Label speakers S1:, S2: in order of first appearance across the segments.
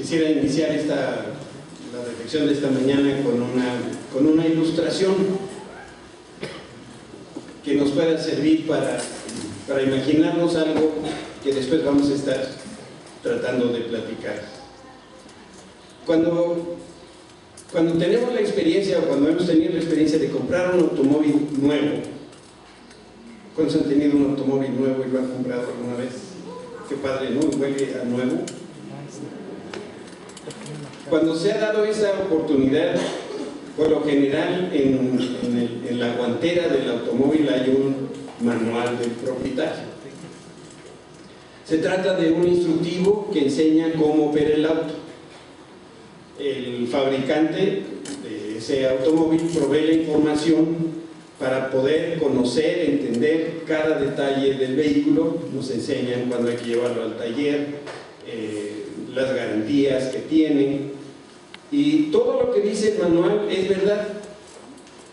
S1: Quisiera iniciar la reflexión de esta mañana con una ilustración que nos pueda servir para imaginarnos algo que después vamos a estar tratando de platicar. Cuando tenemos la experiencia, o cuando hemos tenido la experiencia de comprar un automóvil nuevo, ¿cuántos han tenido un automóvil nuevo y lo han comprado alguna vez? Qué padre, ¿no? Huele a nuevo. Cuando se ha dado esa oportunidad, por lo general en la guantera del automóvil hay un manual del propietario. Se trata de un instructivo que enseña cómo opera el auto. El fabricante de ese automóvil provee la información para poder conocer, entender cada detalle del vehículo. Nos enseñan cuándo hay que llevarlo al taller, las garantías que tiene, y todo lo que dice el manual es verdad.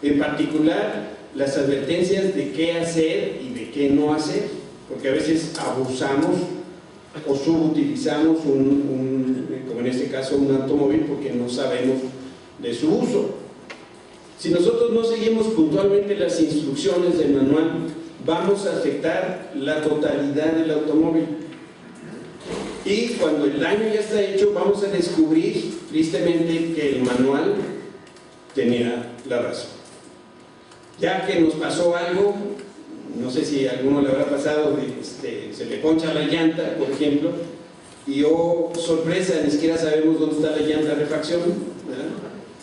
S1: En particular, las advertencias de qué hacer y de qué no hacer, porque a veces abusamos o subutilizamos como en este caso un automóvil, porque no sabemos de su uso. Si nosotros no seguimos puntualmente las instrucciones del manual, vamos a afectar la totalidad del automóvil. Y cuando el daño ya está hecho, vamos a descubrir tristemente que el manual tenía la razón. Ya que nos pasó algo, no sé si a alguno le habrá pasado, se le poncha la llanta, por ejemplo, y sorpresa, ni siquiera sabemos dónde está la llanta de refacción, ¿verdad?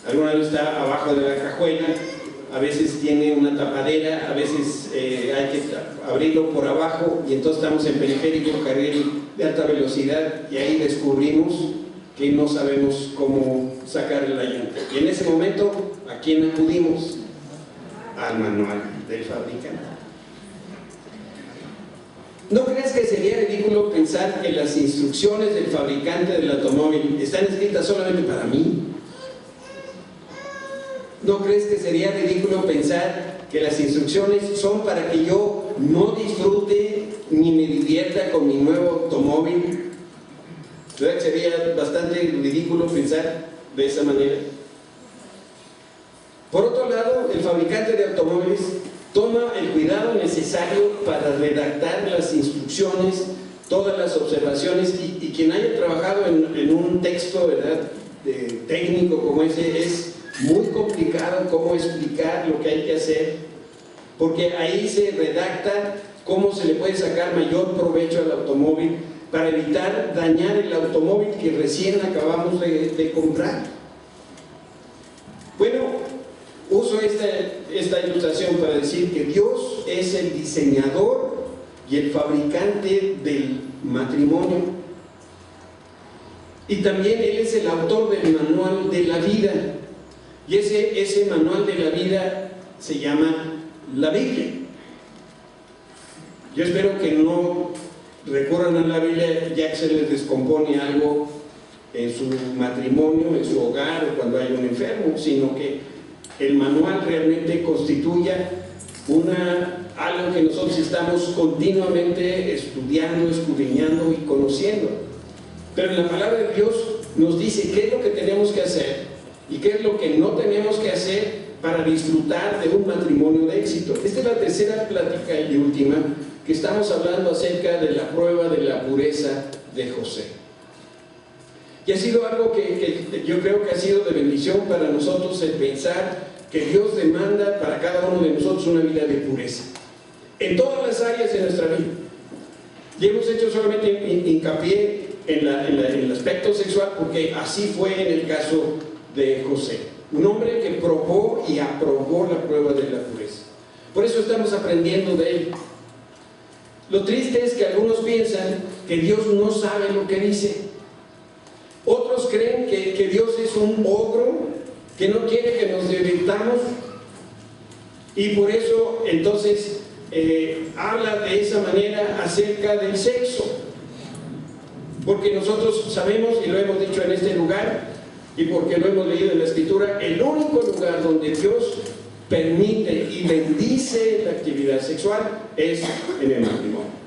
S1: Alguna vez está abajo de la cajuela, a veces tiene una tapadera, a veces hay que abrirlo por abajo, y entonces estamos en periférico, carril de alta velocidad, y ahí descubrimos que no sabemos cómo sacarle la llanta. Y en ese momento, ¿a quién acudimos? Al manual del fabricante. ¿No crees que sería ridículo pensar que las instrucciones del fabricante del automóvil están escritas solamente para mí? ¿No crees que sería ridículo pensar que las instrucciones son para que yo no disfrute ni me divierta con mi nuevo automóvil? ¿Verdad que sería bastante ridículo pensar de esa manera? Por otro lado, el fabricante de automóviles toma el cuidado necesario para redactar las instrucciones, todas las observaciones, y quien haya trabajado en un texto, ¿verdad?, técnico como ese, es muy complicado cómo explicar lo que hay que hacer, porque ahí se redacta cómo se le puede sacar mayor provecho al automóvil para evitar dañar el automóvil que recién acabamos de comprar. Bueno, uso esta ilustración para decir que Dios es el diseñador y el fabricante del matrimonio, y también Él es el autor del manual de la vida, y ese manual de la vida se llama la Biblia. Yo espero que no recurran a la Biblia ya que se les descompone algo en su matrimonio, en su hogar, o cuando hay un enfermo, sino que el manual realmente constituya algo que nosotros estamos continuamente estudiando, escudriñando y conociendo. Pero en la palabra de Dios nos dice qué es lo que tenemos que hacer y qué es lo que no tenemos que hacer para disfrutar de un matrimonio de éxito. Esta es la tercera plática y última que estamos hablando acerca de la prueba de la pureza de José. Y ha sido algo que yo creo que ha sido de bendición para nosotros, el pensar que Dios demanda para cada uno de nosotros una vida de pureza en todas las áreas de nuestra vida. Y hemos hecho solamente hincapié en el aspecto sexual, porque así fue en el caso de José, un hombre que probó y aprobó la prueba de la pureza. Por eso estamos aprendiendo de él. Lo triste es que algunos piensan que Dios no sabe lo que dice. Otros creen que Dios es un ogro que no quiere que nos divirtamos, y por eso entonces habla de esa manera acerca del sexo, porque nosotros sabemos, y lo hemos dicho en este lugar, y porque lo hemos leído en la Escritura, el único lugar donde Dios permite y bendice la actividad sexual es en el matrimonio.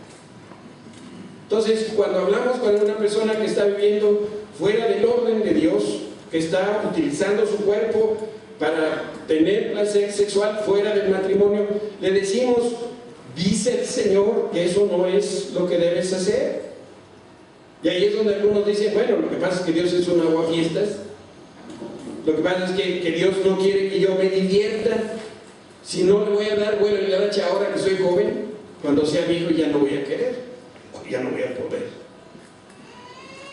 S1: Entonces, cuando hablamos con una persona que está viviendo fuera del orden de Dios, que está utilizando su cuerpo para tener placer sexual fuera del matrimonio, le decimos, dice el Señor que eso no es lo que debes hacer. Y ahí es donde algunos dicen, bueno, lo que pasa es que Dios es un aguafiestas, lo que pasa es que Dios no quiere que yo me divierta, si no le voy a dar vuelo en la hacha ahora que soy joven, cuando sea viejo ya no voy a querer, ya no voy a poder.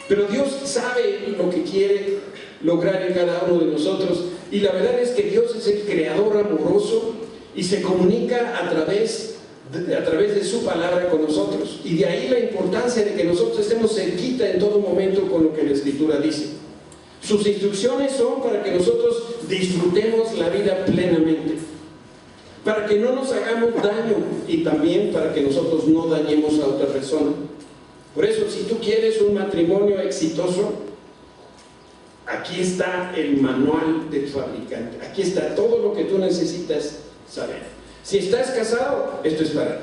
S1: Pero Dios sabe lo que quiere lograr en cada uno de nosotros, y la verdad es que Dios es el creador amoroso y se comunica a través de su palabra con nosotros, y de ahí la importancia de que nosotros estemos cerquita en todo momento con lo que la Escritura dice. Sus instrucciones son para que nosotros disfrutemos la vida plenamente, para que no nos hagamos daño y también para que nosotros no dañemos a otra persona. Por eso, si tú quieres un matrimonio exitoso, aquí está el manual del fabricante, aquí está todo lo que tú necesitas saber. Si estás casado, esto es para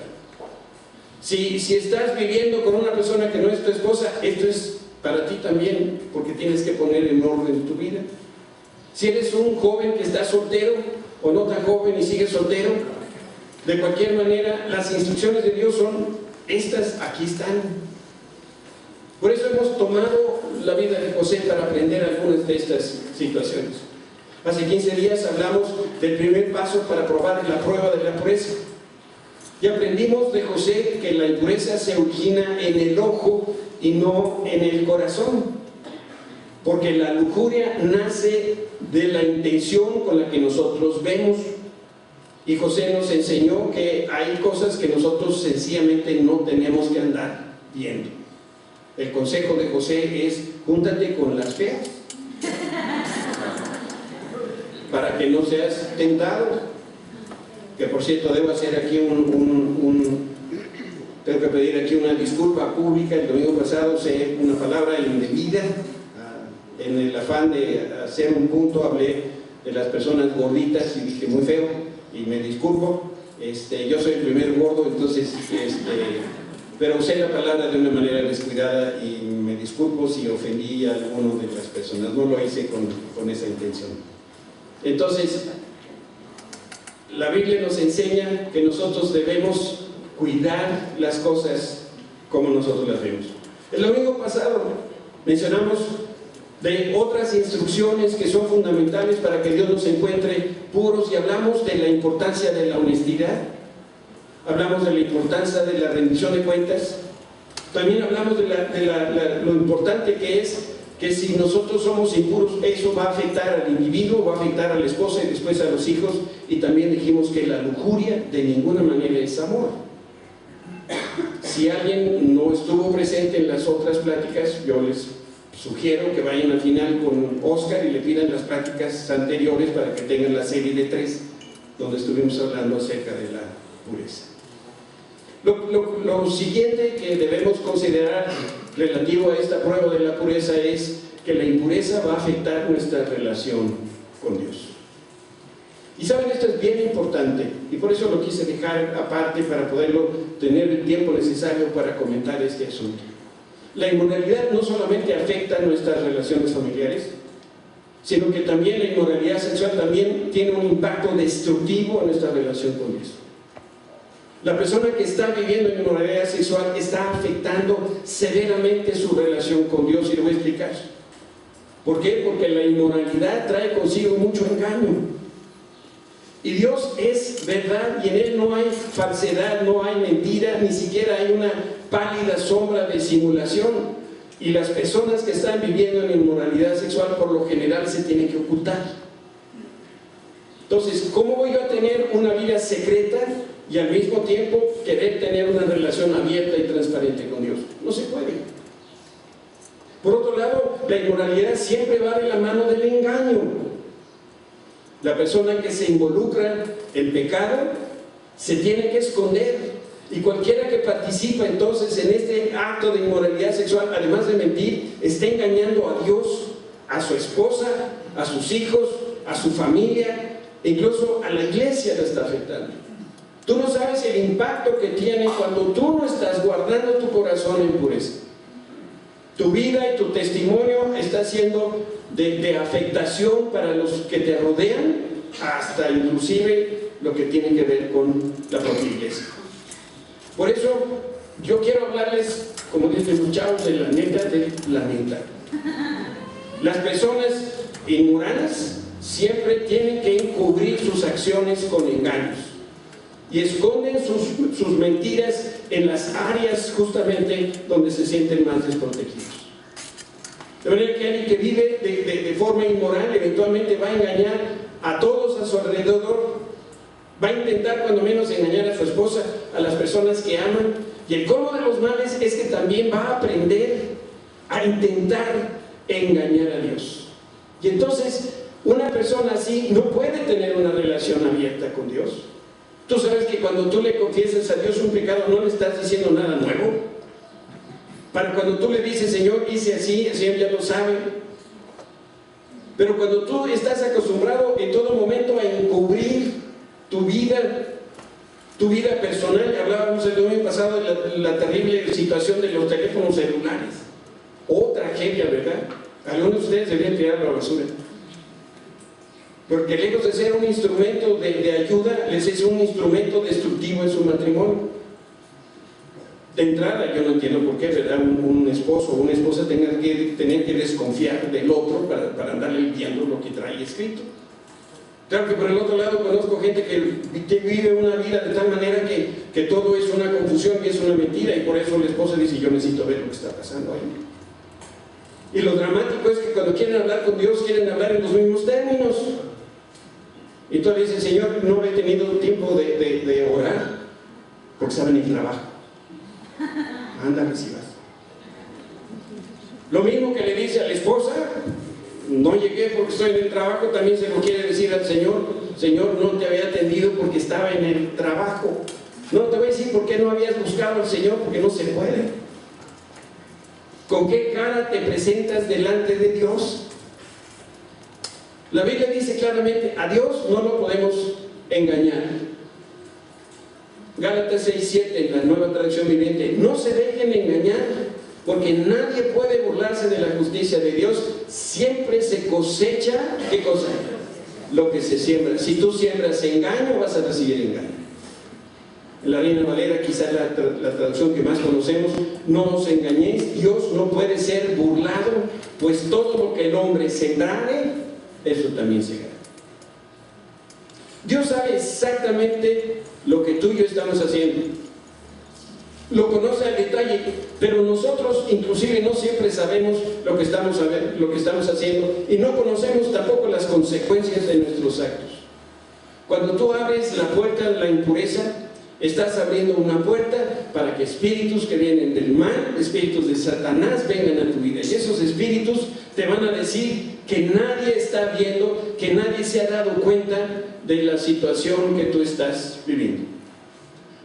S1: ti. Si estás viviendo con una persona que no es tu esposa, esto es para ti también, porque tienes que poner en orden tu vida. Si eres un joven que está soltero, o no tan joven y sigues soltero, de cualquier manera, las instrucciones de Dios son estas, aquí están. Por eso hemos tomado la vida de José para aprender algunas de estas situaciones. Hace 15 días hablamos del primer paso para probar la prueba de la pureza. Y aprendimos de José que la impureza se origina en el ojo y no en el corazón. Porque la lujuria nace de la intención con la que nosotros vemos. Y José nos enseñó que hay cosas que nosotros sencillamente no tenemos que andar viendo. El consejo de José es: júntate con las feas, para que no seas tentado. Que por cierto, debo hacer aquí tengo que pedir aquí una disculpa pública. El domingo pasado usé una palabra indebida. En el afán de hacer un punto, hablé de las personas gorditas y dije muy feo, y me disculpo. Yo soy el primer gordo, entonces, pero usé la palabra de una manera descuidada y me disculpo si ofendí a alguno de las personas. No lo hice con esa intención. Entonces, la Biblia nos enseña que nosotros debemos cuidar las cosas como nosotros las vemos. El domingo pasado mencionamos de otras instrucciones que son fundamentales para que Dios nos encuentre puros, y hablamos de la importancia de la honestidad, hablamos de la importancia de la rendición de cuentas, también hablamos de lo importante que es que si nosotros somos impuros, eso va a afectar al individuo, va a afectar a la esposa y después a los hijos. Y también dijimos que la lujuria de ninguna manera es amor. Si alguien no estuvo presente en las otras pláticas, yo les sugiero que vayan al final con Oscar y le pidan las prácticas anteriores para que tengan la serie de 3, donde estuvimos hablando acerca de la pureza. Lo siguiente que debemos considerar relativo a esta prueba de la pureza es que la impureza va a afectar nuestra relación con Dios. Y saben, esto es bien importante, y por eso lo quise dejar aparte para poderlo tener el tiempo necesario para comentar este asunto. La inmoralidad no solamente afecta nuestras relaciones familiares, sino que también la inmoralidad sexual también tiene un impacto destructivo en nuestra relación con Dios. La persona que está viviendo en inmoralidad sexual está afectando severamente su relación con Dios, y lo voy a explicar. ¿Por qué? Porque la inmoralidad trae consigo mucho engaño. Y Dios es verdad, y en Él no hay falsedad, no hay mentira, ni siquiera hay una pálida sombra de simulación. Y las personas que están viviendo en inmoralidad sexual por lo general se tienen que ocultar. Entonces, ¿cómo voy yo a tener una vida secreta y al mismo tiempo querer tener una relación abierta y transparente con Dios? No se puede. Por otro lado, la inmoralidad siempre va de la mano del engaño. La persona que se involucra en pecado se tiene que esconder, y cualquiera que participa entonces en este acto de inmoralidad sexual, además de mentir, está engañando a Dios, a su esposa, a sus hijos, a su familia, e incluso a la iglesia la está afectando. Tú no sabes el impacto que tiene cuando tú no estás guardando tu corazón en pureza. Tu vida y tu testimonio está siendo de afectación para los que te rodean, hasta inclusive lo que tiene que ver con la propia iglesia. Por eso yo quiero hablarles, como dicen los chavos, de la neta del planeta. Las personas inmorales siempre tienen que encubrir sus acciones con engaños y esconden sus mentiras en las áreas justamente donde se sienten más desprotegidos. De manera que alguien que vive de forma inmoral eventualmente va a engañar a todos a su alrededor, va a intentar cuando menos engañar a su esposa, a las personas que aman, y el colmo de los males es que también va a aprender a intentar engañar a Dios. Y entonces una persona así no puede tener una relación abierta con Dios. Tú sabes que cuando tú le confiesas a Dios un pecado no le estás diciendo nada nuevo. Para cuando tú le dices, Señor, hice así, el Señor ya lo sabe. Pero cuando tú estás acostumbrado en todo momento a encubrir tu vida personal, hablábamos el domingo pasado de la terrible situación de los teléfonos celulares. Tragedia, ¿verdad? Algunos de ustedes deberían tirar a la basura. Porque lejos de ser un instrumento de ayuda, les es un instrumento destructivo en su matrimonio. De entrada, yo no entiendo por qué, ¿verdad? Un esposo o una esposa tener que desconfiar del otro para andarle limpiando lo que trae escrito. Claro que por el otro lado conozco gente que vive una vida de tal manera que todo es una confusión y es una mentira, y por eso la esposa dice, yo necesito ver lo que está pasando ahí. Y lo dramático es que cuando quieren hablar con Dios, quieren hablar en los mismos términos. Y tú le dices, Señor, no he tenido tiempo de orar, porque estaba en el trabajo. Anda, recibas. Lo mismo que le dice a la esposa, no llegué porque estoy en el trabajo, también se lo quiere decir al Señor. Señor, no te había atendido porque estaba en el trabajo. No te voy a decir por qué no habías buscado al Señor, porque no se puede. ¿Con qué cara te presentas delante de Dios? La Biblia dice claramente, a Dios no lo podemos engañar. Gálatas 6:7, en la Nueva Traducción Viviente, no se dejen engañar, porque nadie puede burlarse de la justicia de Dios. Siempre se cosecha, ¿qué cosa? Lo que se siembra. Si tú siembras engaño, vas a recibir engaño. En la Reina Valera, quizás la traducción que más conocemos, no os engañéis, Dios no puede ser burlado, pues todo lo que el hombre sembrare, eso también segará. Dios sabe exactamente lo que tú y yo estamos haciendo. Lo conoce al detalle, pero nosotros inclusive no siempre sabemos lo que estamos haciendo, y no conocemos tampoco las consecuencias de nuestros actos. Cuando tú abres la puerta de la impureza, estás abriendo una puerta para que espíritus que vienen del mal, espíritus de Satanás, vengan a tu vida. Y esos espíritus te van a decir que nadie está viendo, que nadie se ha dado cuenta de la situación que tú estás viviendo.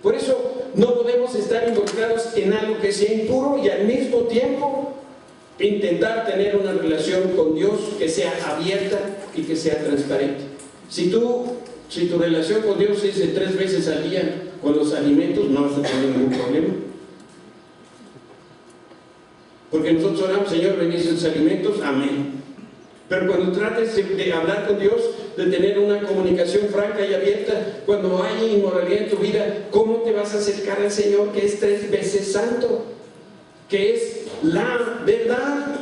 S1: Por eso no podemos estar involucrados en algo que sea impuro y al mismo tiempo intentar tener una relación con Dios que sea abierta y que sea transparente. Si tu relación con Dios es de 3 veces al día con los alimentos, no vas a tener ningún problema. Porque nosotros oramos, Señor, bendice los alimentos, amén. Pero cuando trates de hablar con Dios, de tener una comunicación franca y abierta, cuando hay inmoralidad en tu vida, ¿cómo te vas a acercar al Señor, que es 3 veces santo? Que es la verdad.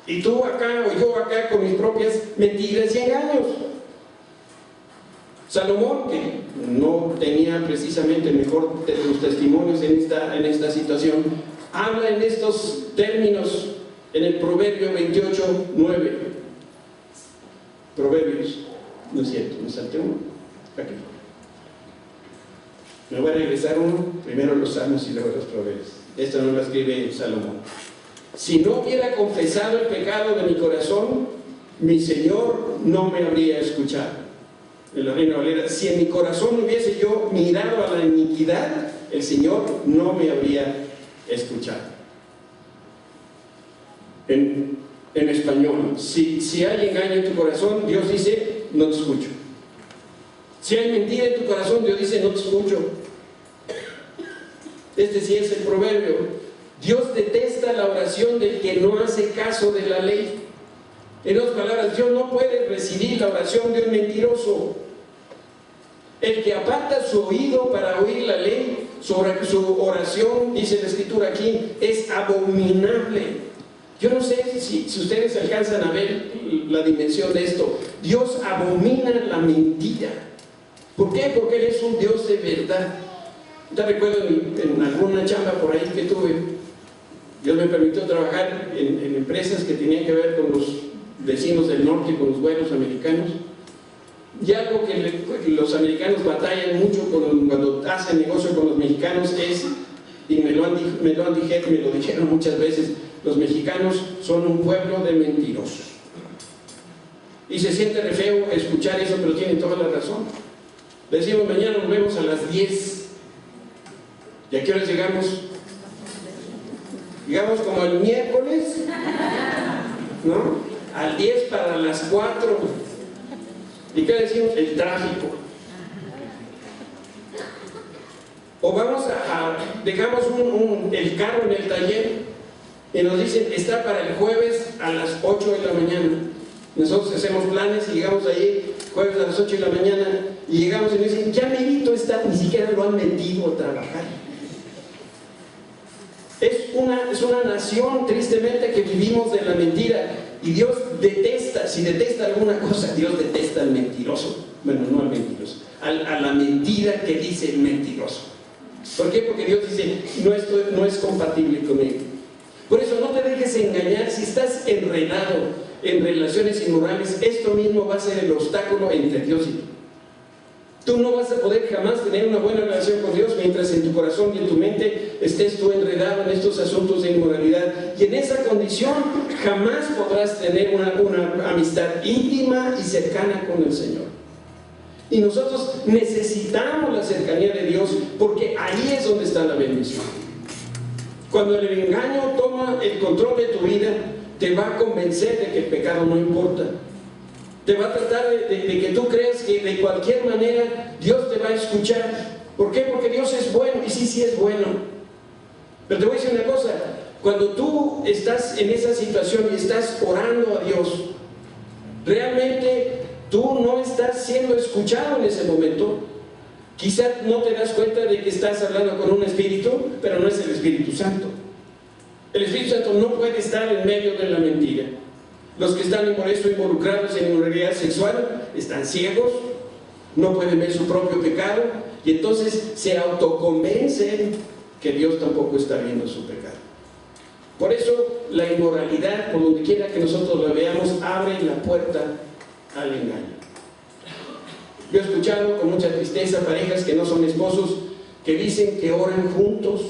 S1: Y tú acá o yo acá con mis propias mentiras y engaños. Salomón, que no tenía precisamente el mejor de los testimonios en esta situación, habla en estos términos en el Proverbio 28:9. Proverbios, no es cierto, me salté uno. Aquí. Me voy a regresar uno, primero los Salmos y luego los Proverbios. Esto no lo escribe Salomón. Si no hubiera confesado el pecado de mi corazón, mi Señor no me habría escuchado. En la Reina Valera, si en mi corazón hubiese yo mirado a la iniquidad, el Señor no me habría escuchado. En español, si hay engaño en tu corazón, Dios dice, no te escucho. Si hay mentira en tu corazón, Dios dice, no te escucho. Este sí es el proverbio. Dios detesta la oración del que no hace caso de la ley. En otras palabras, Dios no puede recibir la oración de un mentiroso. El que aparta su oído para oír la ley, su oración, dice la Escritura aquí, es abominable. Yo no sé si ustedes alcanzan a ver la dimensión de esto. Dios abomina la mentira. ¿Por qué? Porque Él es un Dios de verdad. Te recuerdo en alguna chamba por ahí que tuve, Dios me permitió trabajar en empresas que tenían que ver con los vecinos del norte, con los vuelos americanos. Y algo que los americanos batallan mucho cuando hacen negocio con los mexicanos es, y me lo dijeron muchas veces, los mexicanos son un pueblo de mentirosos. Y se siente re feo escuchar eso, pero tienen toda la razón. Le decimos, mañana nos vemos a las 10. ¿Y a qué horas llegamos? Llegamos como el miércoles, ¿no? Al 10 para las 4. ¿Y qué decimos? El tráfico. O dejamos el carro en el taller y nos dicen, está para el jueves a las 8 de la mañana. Nosotros hacemos planes y llegamos ahí jueves a las 8 de la mañana y llegamos y nos dicen, ya merito está, ni siquiera lo han metido a trabajar. Es una nación, tristemente, que vivimos de la mentira. Y Dios detesta, si detesta alguna cosa, Dios detesta al mentiroso. Bueno, no al mentiroso, a la mentira que dice el mentiroso. ¿Por qué? Porque Dios dice, no es compatible conmigo. Por eso no te dejes engañar. Si estás enredado en relaciones inmorales, esto mismo va a ser el obstáculo entre Dios y tú. Tú no vas a poder jamás tener una buena relación con Dios mientras en tu corazón y en tu mente estés tú enredado en estos asuntos de inmoralidad. Y en esa condición jamás podrás tener una amistad íntima y cercana con el Señor. Y nosotros necesitamos la cercanía de Dios, porque ahí es donde está la bendición. Cuando el engaño toma el control de tu vida, te va a convencer de que el pecado no importa. Te va a tratar de que tú creas que de cualquier manera Dios te va a escuchar. ¿Por qué? Porque Dios es bueno, y sí es bueno. Pero te voy a decir una cosa, cuando tú estás en esa situación y estás orando a Dios, realmente tú no estás siendo escuchado en ese momento. Quizás no te das cuenta de que estás hablando con un espíritu, pero no es el Espíritu Santo. El Espíritu Santo no puede estar en medio de la mentira. Los que están por eso involucrados en inmoralidad sexual están ciegos, no pueden ver su propio pecado, y entonces se autoconvencen que Dios tampoco está viendo su pecado. Por eso la inmoralidad, por donde quiera que nosotros la veamos, abre la puerta al engaño. Yo he escuchado con mucha tristeza parejas que no son esposos, que dicen que oran juntos.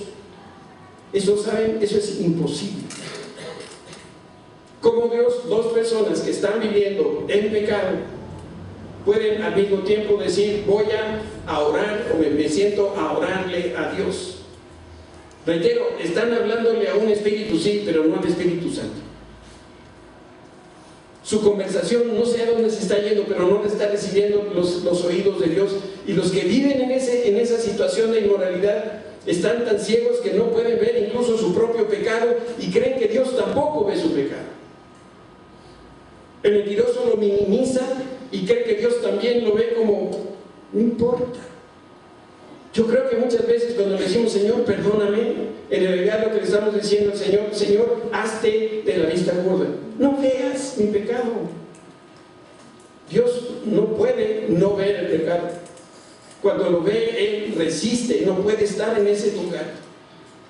S1: Eso, ¿saben? Eso es imposible. ¿Cómo Dios, dos personas que están viviendo en pecado, pueden al mismo tiempo decir, voy a orar, o me siento a orarle a Dios? Reitero, están hablándole a un espíritu, sí, pero no al Espíritu Santo. Su conversación no sé a dónde se está yendo, pero no le está recibiendo los oídos de Dios. Y los que viven en esa situación de inmoralidad están tan ciegos que no pueden ver incluso su propio pecado y creen que Dios tampoco ve su pecado. El mentiroso lo minimiza y cree que Dios también lo ve como, no importa. Yo creo que muchas veces cuando le decimos, Señor, perdóname, en realidad lo que le estamos diciendo al Señor, Señor, hazte de la vista gorda. No veas mi pecado. Dios no puede no ver el pecado. Cuando lo ve, Él resiste, no puede estar en ese lugar.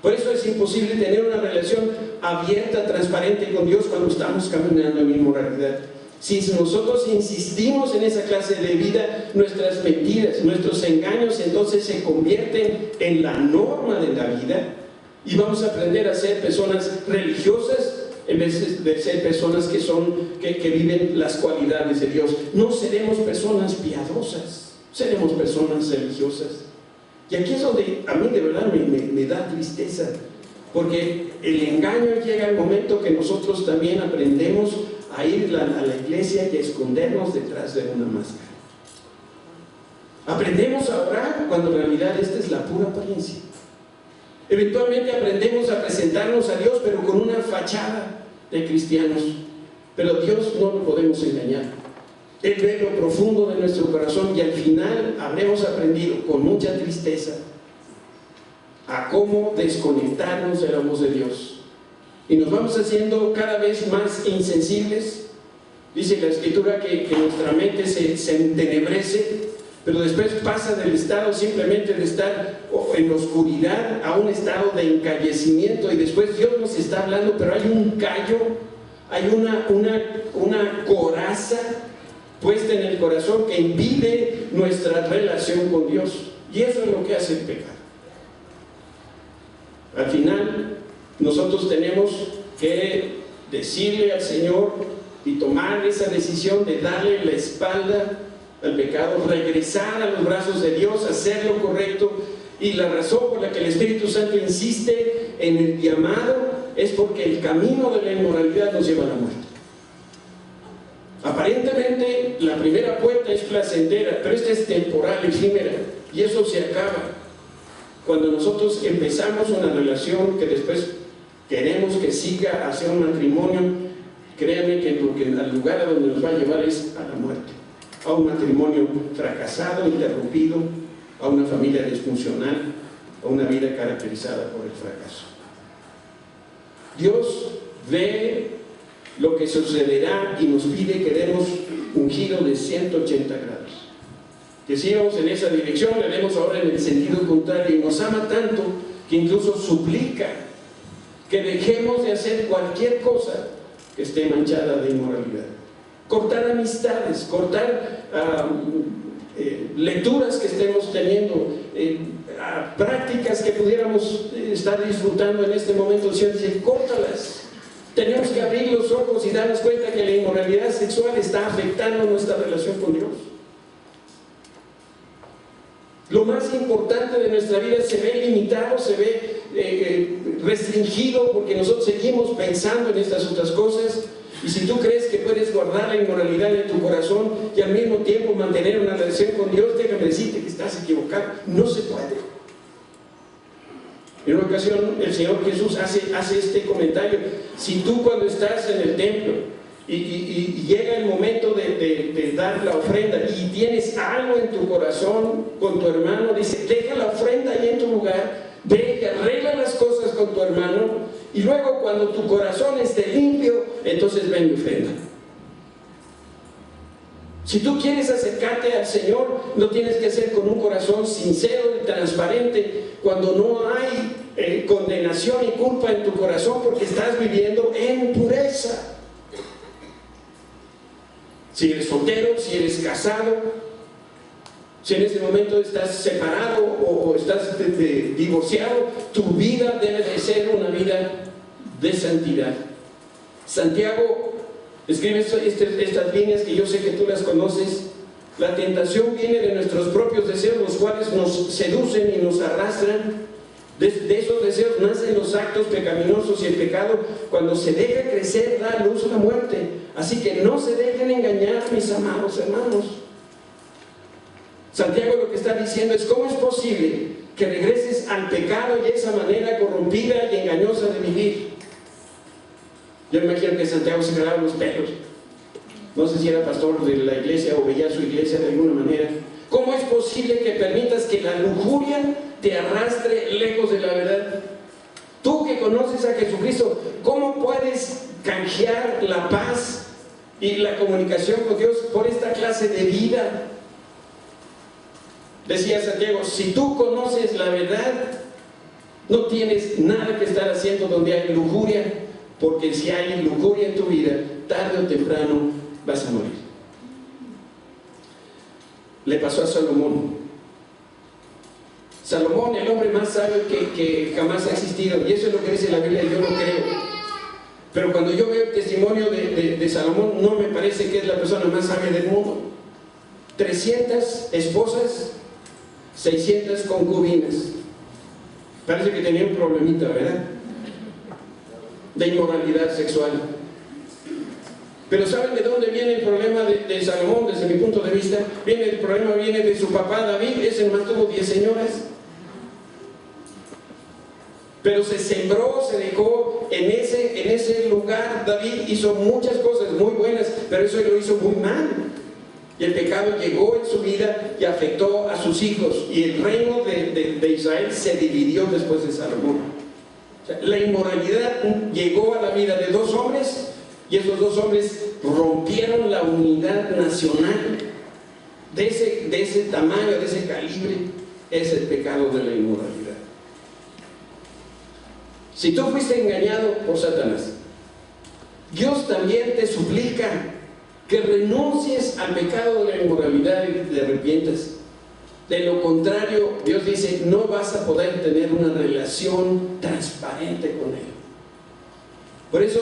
S1: Por eso es imposible tener una relación abierta, transparente con Dios cuando estamos caminando en inmoralidad. Si nosotros insistimos en esa clase de vida, nuestras mentiras, nuestros engaños, entonces se convierten en la norma de la vida, y vamos a aprender a ser personas religiosas en vez de ser personas que viven las cualidades de Dios. No seremos personas piadosas, seremos personas religiosas. Y aquí es donde a mí de verdad me da tristeza, porque el engaño llega al momento que nosotros también aprendemos a ir a la iglesia y a escondernos detrás de una máscara. Aprendemos a orar cuando en realidad esta es la pura apariencia. Eventualmente aprendemos a presentarnos a Dios, pero con una fachada de cristianos. Pero a Dios no lo podemos engañar. Él ve lo profundo de nuestro corazón y al final habremos aprendido con mucha tristeza a cómo desconectarnos de la voz de Dios. Y nos vamos haciendo cada vez más insensibles. Dice la Escritura que nuestra mente se entenebrece, pero después pasa del estado simplemente de estar en la oscuridad a un estado de encallecimiento, y después Dios nos está hablando, pero hay un callo, hay una coraza puesta en el corazón que impide nuestra relación con Dios, y eso es lo que hace el pecado. Al final nosotros tenemos que decirle al Señor y tomar esa decisión de darle la espalda al pecado, regresar a los brazos de Dios, hacer lo correcto. Y la razón por la que el Espíritu Santo insiste en el llamado es porque el camino de la inmoralidad nos lleva a la muerte. Aparentemente la primera puerta es placentera, pero esta es temporal, efímera, y eso se acaba. Cuando nosotros empezamos una relación que después queremos que siga hacia un matrimonio, créanme que al lugar a donde nos va a llevar es a la muerte, a un matrimonio fracasado, interrumpido, a una familia disfuncional, a una vida caracterizada por el fracaso. Dios ve lo que sucederá y nos pide que demos un giro de 180 grados. Que sigamos en esa dirección, le demos ahora en el sentido contrario, y nos ama tanto que incluso suplica que dejemos de hacer cualquier cosa que esté manchada de inmoralidad. Cortar amistades, cortar lecturas que estemos teniendo, prácticas que pudiéramos estar disfrutando en este momento. El Señor dice, córtalas. Tenemos que abrir los ojos y darnos cuenta que la inmoralidad sexual está afectando nuestra relación con Dios. Lo más importante de nuestra vida se ve limitado, se ve restringido, porque nosotros seguimos pensando en estas otras cosas. Y si tú crees que puedes guardar la inmoralidad en tu corazón y al mismo tiempo mantener una relación con Dios, déjame decirte que estás equivocado. No se puede. En una ocasión el Señor Jesús hace este comentario: si tú, cuando estás en el templo y llega el momento de dar la ofrenda y tienes algo en tu corazón con tu hermano, dice, deja la ofrenda ahí en tu lugar, ve y arregla las cosas con tu hermano, y luego cuando tu corazón esté limpio, entonces ven y ofrenda. Si tú quieres acercarte al Señor, lo tienes que hacer con un corazón sincero y transparente, cuando no hay condenación y culpa en tu corazón, porque estás viviendo en pureza. Si eres soltero, si eres casado, si en este momento estás separado o estás divorciado, tu vida debe de ser una vida de santidad. Santiago escribe estas líneas que yo sé que tú las conoces. La tentación viene de nuestros propios deseos, los cuales nos seducen y nos arrastran. De esos deseos nacen los actos pecaminosos, y el pecado, cuando se deja crecer, da luz a la muerte. Así que no se dejen engañar, mis amados hermanos. Santiago lo que está diciendo es: ¿cómo es posible que regreses al pecado y esa manera corrompida y engañosa de vivir? Yo me imagino que Santiago se jalaba los pelos. No sé si era pastor de la iglesia o veía su iglesia de alguna manera. ¿Cómo es posible que permitas que la lujuria te arrastre lejos de la verdad? Tú que conoces a Jesucristo, ¿cómo puedes canjear la paz y la comunicación con Dios por esta clase de vida? Decía Santiago, si tú conoces la verdad, no tienes nada que estar haciendo donde hay lujuria, porque si hay lujuria en tu vida, tarde o temprano vas a morir. Le pasó a Salomón. Salomón, el hombre más sabio que jamás ha existido, y eso es lo que dice la Biblia, y yo lo creo. Pero cuando yo veo el testimonio de Salomón, no me parece que es la persona más sabia del mundo. 300 esposas, 600 concubinas. Parece que tenía un problemita, ¿verdad? De inmoralidad sexual. Pero ¿saben de dónde viene el problema de Salomón? Desde mi punto de vista, el problema viene de su papá David. Ese más tuvo 10 señoras. pero se sembró, se dejó en ese lugar. David hizo muchas cosas muy buenas, pero eso lo hizo muy mal. Y el pecado llegó en su vida y afectó a sus hijos. Y el reino de Israel se dividió después de Salomón. O sea, la inmoralidad llegó a la vida de dos hombres, y esos dos hombres rompieron la unidad nacional. De ese tamaño, de ese calibre, es el pecado de la inmoralidad. Si tú fuiste engañado por Satanás, Dios también te suplica que renuncies al pecado de la inmoralidad y te arrepientas. De lo contrario, Dios dice, no vas a poder tener una relación transparente con Él. Por eso,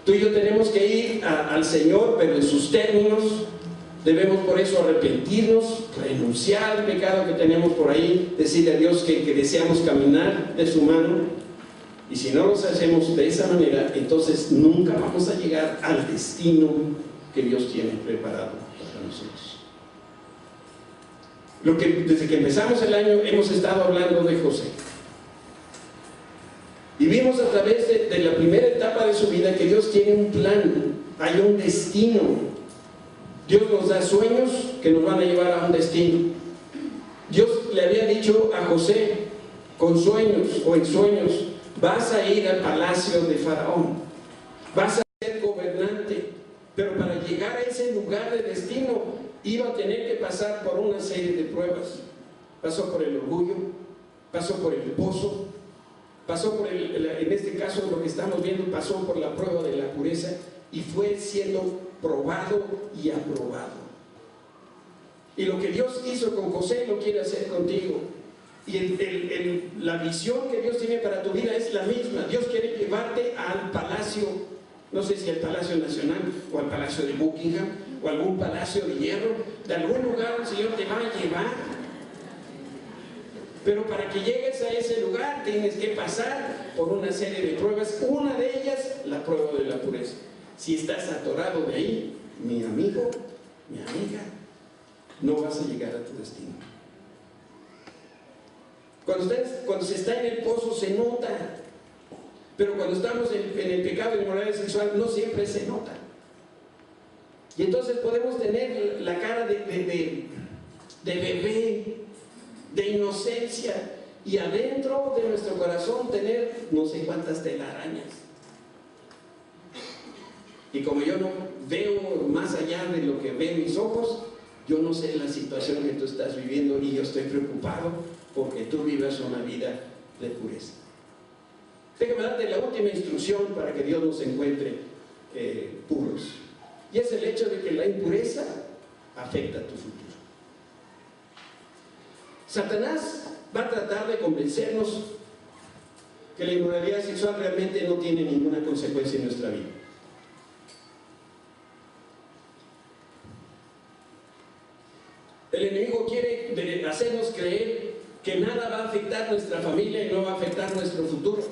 S1: tú y yo tenemos que ir al Señor, pero en sus términos. Debemos por eso arrepentirnos, renunciar al pecado que tenemos por ahí, decirle a Dios que deseamos caminar de su mano. Y si no los hacemos de esa manera, entonces nunca vamos a llegar al destino que Dios tiene preparado para nosotros. Desde que empezamos el año hemos estado hablando de José. Y vimos a través de la primera etapa de su vida que Dios tiene un plan, hay un destino. Dios nos da sueños que nos van a llevar a un destino. Dios le había dicho a José, con sueños o en sueños, vas a ir al palacio de Faraón, vas a ser gobernante, pero para llegar a ese lugar de destino iba a tener que pasar por una serie de pruebas. Pasó por el orgullo, pasó por el pozo, pasó por en este caso lo que estamos viendo, pasó por la prueba de la pureza y fue siendo probado y aprobado. Y lo que Dios hizo con José lo quiere hacer contigo. Y la visión que Dios tiene para tu vida es la misma. Dios quiere llevarte al palacio, no sé si al Palacio Nacional o al Palacio de Buckingham o algún palacio de hierro. De algún lugar el Señor te va a llevar. Pero para que llegues a ese lugar tienes que pasar por una serie de pruebas. Una de ellas, la prueba de la pureza. Si estás atorado de ahí, mi amigo, mi amiga, no vas a llegar a tu destino. Cuando se está en el pozo se nota, pero cuando estamos en el pecado y inmoralidad sexual no siempre se nota. Y entonces podemos tener la cara de bebé, de inocencia, y adentro de nuestro corazón tener no sé cuántas telarañas. Y como yo no veo más allá de lo que ven mis ojos, yo no sé la situación que tú estás viviendo y yo estoy preocupado porque tú vivas una vida de pureza. Déjame darte la última instrucción para que Dios nos encuentre puros. Y es el hecho de que la impureza afecta a tu futuro. Satanás va a tratar de convencernos que la inmoralidad sexual realmente no tiene ninguna consecuencia en nuestra vida. El enemigo quiere hacernos creer que nada va a afectar nuestra familia y no va a afectar nuestro futuro.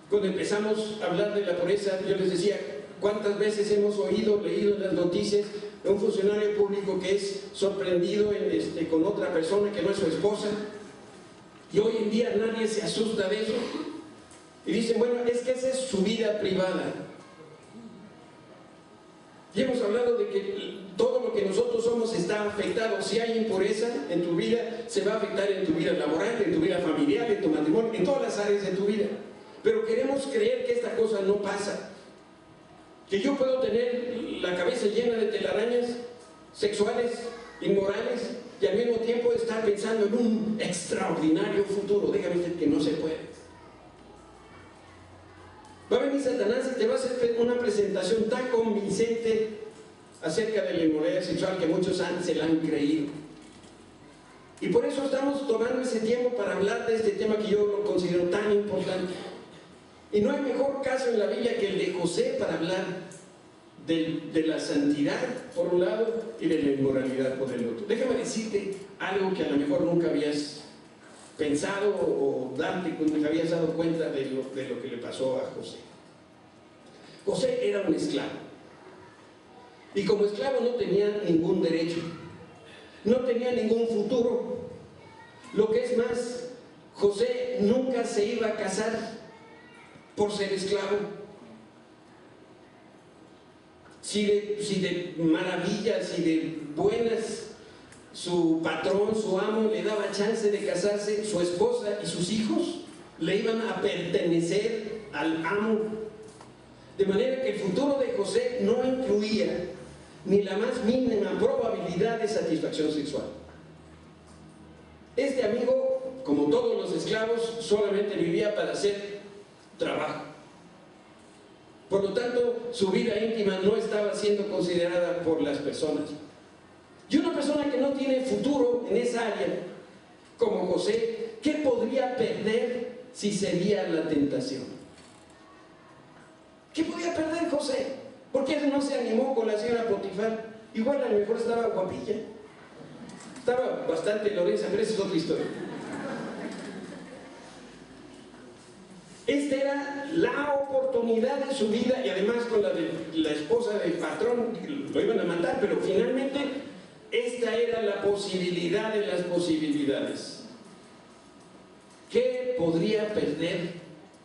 S1: Cuando empezamos a hablar de la pureza, yo les decía, ¿cuántas veces hemos leído en las noticias de un funcionario público que es sorprendido con otra persona que no es su esposa? Y hoy en día nadie se asusta de eso. Y dicen, bueno, es que esa es su vida privada. Y hemos hablado de que todo lo que nosotros somos está afectado. Si hay impureza en tu vida, se va a afectar en tu vida laboral, en tu vida familiar, en tu matrimonio, en todas las áreas de tu vida. Pero queremos creer que esta cosa no pasa. Que yo puedo tener la cabeza llena de telarañas sexuales, inmorales, y al mismo tiempo estar pensando en un extraordinario futuro. Déjame decir que no se puede. Va a venir Satanás y te va a hacer una presentación tan convincente acerca de la inmoralidad sexual que muchos se la han creído. Y por eso estamos tomando ese tiempo para hablar de este tema que yo lo considero tan importante. Y no hay mejor caso en la Biblia que el de José para hablar de la santidad por un lado y de la inmoralidad por el otro. Déjame decirte algo que a lo mejor nunca habías pensado o te habías dado cuenta de lo que le pasó a José. José era un esclavo y como esclavo no tenía ningún derecho, no tenía ningún futuro. Lo que es más, José nunca se iba a casar por ser esclavo. Si de maravillas y de buenas su patrón, su amo, le daba chance de casarse, su esposa y sus hijos le iban a pertenecer al amo. De manera que el futuro de José no incluía ni la más mínima probabilidad de satisfacción sexual. Este amigo, como todos los esclavos, solamente vivía para hacer trabajo. Por lo tanto, su vida íntima no estaba siendo considerada por las personas. Y una persona que no tiene futuro en esa área, como José, ¿qué podría perder si cedía a la tentación? ¿Qué podía perder José? ¿Por qué no se animó con la señora Potifar? Igual a lo mejor estaba guapilla. Estaba bastante Lorenza, pero esa es otra historia. Esta era la oportunidad de su vida, y además con la de la esposa del patrón lo iban a matar, pero finalmente esta era la posibilidad de las posibilidades. ¿Qué podría perder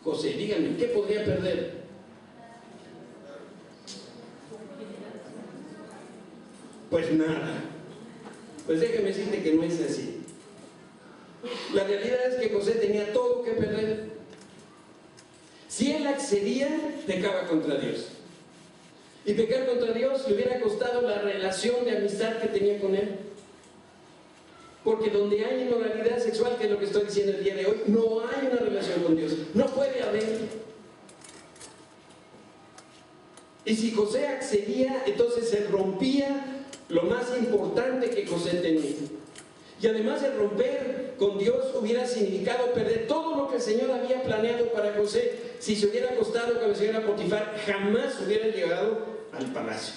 S1: José? Díganme, ¿qué podría perder? Pues nada. Pues déjame decirte que no es así. La realidad es que José tenía todo que perder. Si él accedía, pecaba contra Dios. Y pecar contra Dios le hubiera costado la relación de amistad que tenía con él. Porque donde hay inmoralidad sexual, que es lo que estoy diciendo el día de hoy, no hay una relación con Dios. No puede haber. Y si José accedía, entonces se rompía lo más importante que José tenía. Y además de romper con Dios, hubiera significado perder todo lo que el Señor había planeado para José. Si se hubiera acostado con la señora Potifar, jamás hubiera llegado al palacio.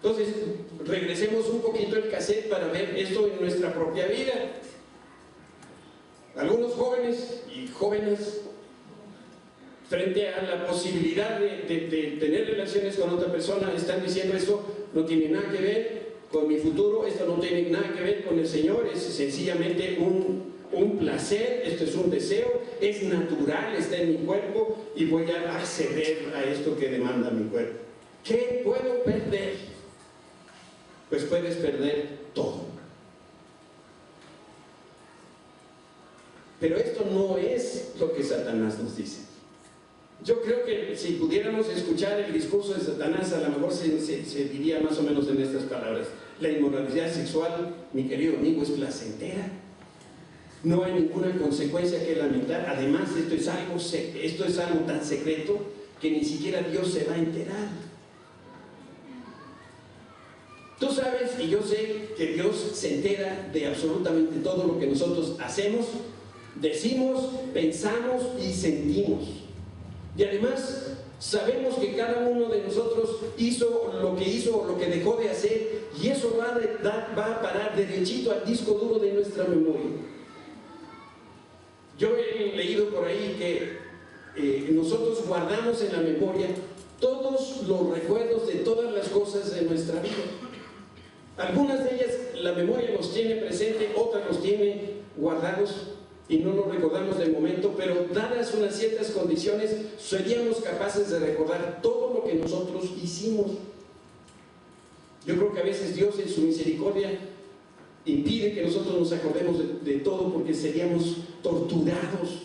S1: Entonces, regresemos un poquito el cassette para ver esto en nuestra propia vida. Algunos jóvenes y jóvenes, frente a la posibilidad de tener relaciones con otra persona, están diciendo: esto no tiene nada que ver con mi futuro, esto no tiene nada que ver con el Señor, es sencillamente un placer, esto es un deseo, es natural, está en mi cuerpo y voy a acceder a esto que demanda mi cuerpo. ¿Qué puedo perder? Pues puedes perder todo. Pero esto no es lo que Satanás nos dice. Yo creo que si pudiéramos escuchar el discurso de Satanás, a lo mejor se diría más o menos en estas palabras: la inmoralidad sexual, mi querido amigo, es placentera. No hay ninguna consecuencia que lamentar. Además, esto es algo tan secreto que ni siquiera Dios se va a enterar. Tú sabes y yo sé que Dios se entera de absolutamente todo lo que nosotros hacemos, decimos, pensamos y sentimos. Y además sabemos que cada uno de nosotros hizo o lo que dejó de hacer, y eso va a parar derechito al disco duro de nuestra memoria. Yo he leído por ahí que nosotros guardamos en la memoria todos los recuerdos de todas las cosas de nuestra vida. Algunas de ellas la memoria los tiene presente, otras los tiene guardados y no los recordamos de momento, pero dadas unas ciertas condiciones seríamos capaces de recordar todo lo que nosotros hicimos. Yo creo que a veces Dios en su misericordia impide que nosotros nos acordemos de todo, porque seríamos torturados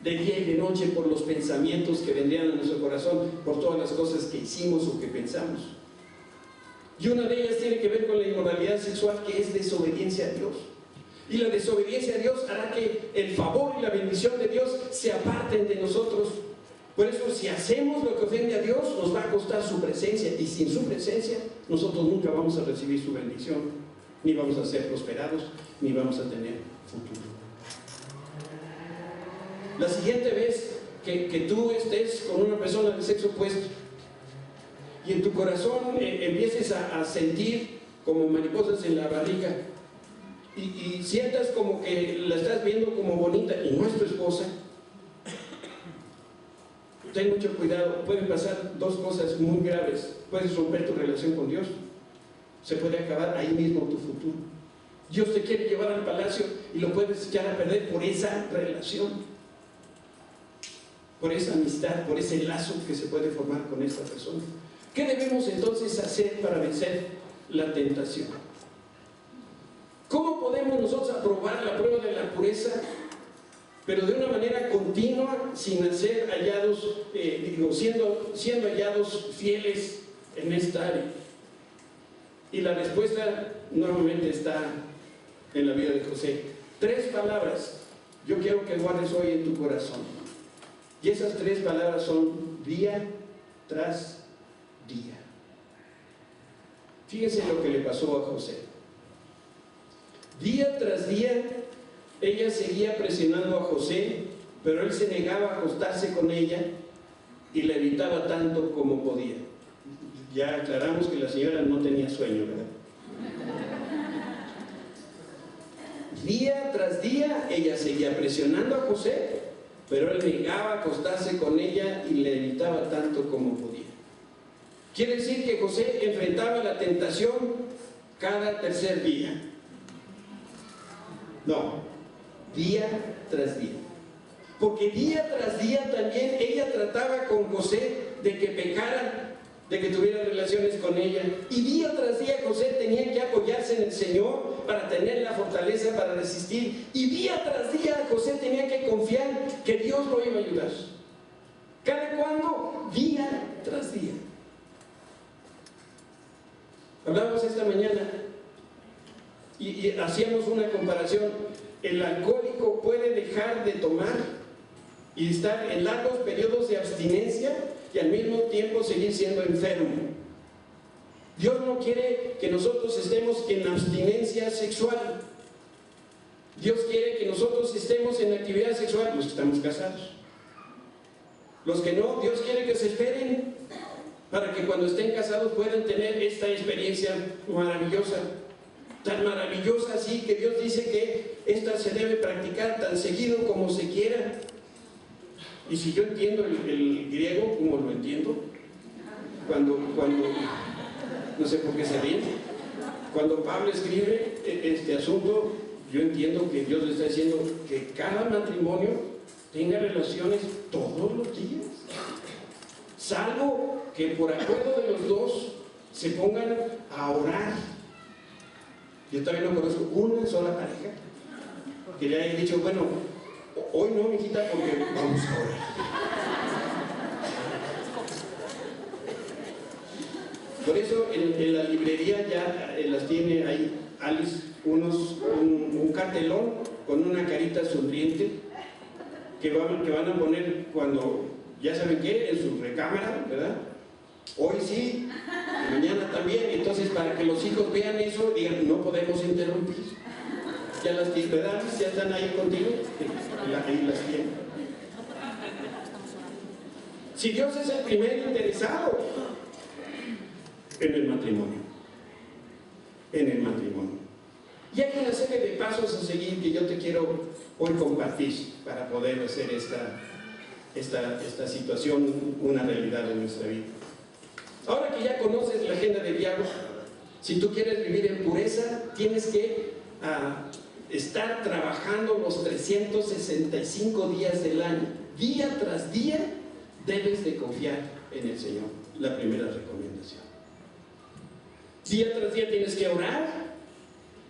S1: de día y de noche por los pensamientos que vendrían a nuestro corazón, por todas las cosas que hicimos o que pensamos. Y una de ellas tiene que ver con la inmoralidad sexual, que es desobediencia a Dios. Y la desobediencia a Dios hará que el favor y la bendición de Dios se aparten de nosotros. Por eso, si hacemos lo que ofende a Dios, nos va a costar su presencia, y sin su presencia nosotros nunca vamos a recibir su bendición, ni vamos a ser prosperados, ni vamos a tener futuro. La siguiente vez que tú estés con una persona del sexo opuesto y en tu corazón empieces a sentir como mariposas en la barriga, y sientas como que la estás viendo como bonita y no es tu esposa, ten mucho cuidado. Pueden pasar dos cosas muy graves. Puedes romper tu relación con Dios, se puede acabar ahí mismo tu futuro. Dios te quiere llevar al palacio y lo puedes echar a perder por esa relación, por esa amistad, por ese lazo que se puede formar con esta persona. ¿Qué debemos entonces hacer para vencer la tentación? ¿Cómo podemos nosotros aprobar la prueba de la pureza, pero de una manera continua, sin ser hallados, siendo hallados fieles en esta área? Y la respuesta nuevamente está en la vida de José. 3 palabras yo quiero que guardes hoy en tu corazón, y esas 3 palabras son día tras día. Fíjense lo que le pasó a José. Día tras día ella seguía presionando a José, pero él se negaba a acostarse con ella y la evitaba tanto como podía. Ya aclaramos que la señora no tenía sueño, ¿verdad? Día tras día ella seguía presionando a José, pero él negaba a acostarse con ella y la evitaba tanto como podía. Quiere decir que José enfrentaba la tentación cada tercer día. No, día tras día. Porque día tras día también ella trataba con José de que pecara, de que tuviera relaciones con ella. Y día tras día José tenía que apoyarse en el Señor para tener la fortaleza para resistir. Y día tras día José tenía que confiar que Dios lo iba a ayudar. ¿Cada cuándo? Día tras día. Hablábamos esta mañana y hacíamos una comparación. El alcohólico puede dejar de tomar y estar en largos periodos de abstinencia y al mismo tiempo seguir siendo enfermo. Dios no quiere que nosotros estemos en abstinencia sexual. Dios quiere que nosotros estemos en actividad sexual, los que estamos casados. Los que no, Dios quiere que se esperen para que cuando estén casados puedan tener esta experiencia maravillosa. Tan maravillosa así que Dios dice que esta se debe practicar tan seguido como se quiera. Y si yo entiendo el griego como lo entiendo, cuando no sé por qué se ríen, cuando Pablo escribe este asunto, yo entiendo que Dios le está diciendo que cada matrimonio tenga relaciones todos los días, salvo que por acuerdo de los dos se pongan a orar. Yo también no conozco una sola pareja que le haya dicho, bueno, hoy no, mijita, porque vamos a orar. Por eso en la librería ya las tiene ahí Alice, un cartelón con una carita sonriente que van a poner cuando, ya saben qué, en su recámara, ¿verdad? Hoy sí, mañana también. Entonces, para que los hijos vean eso, digan, no podemos interrumpir. Ya las verdades ya están ahí contigo, ahí las tienen. Si Dios es el primer interesado en el matrimonio, y hay una serie de pasos a seguir que yo te quiero hoy compartir para poder hacer esta situación una realidad en nuestra vida. Ahora que ya conoces la agenda del diablo, si tú quieres vivir en pureza, tienes que estar trabajando los 365 días del año. Día tras día debes de confiar en el Señor. La primera recomendación. Día tras día tienes que orar.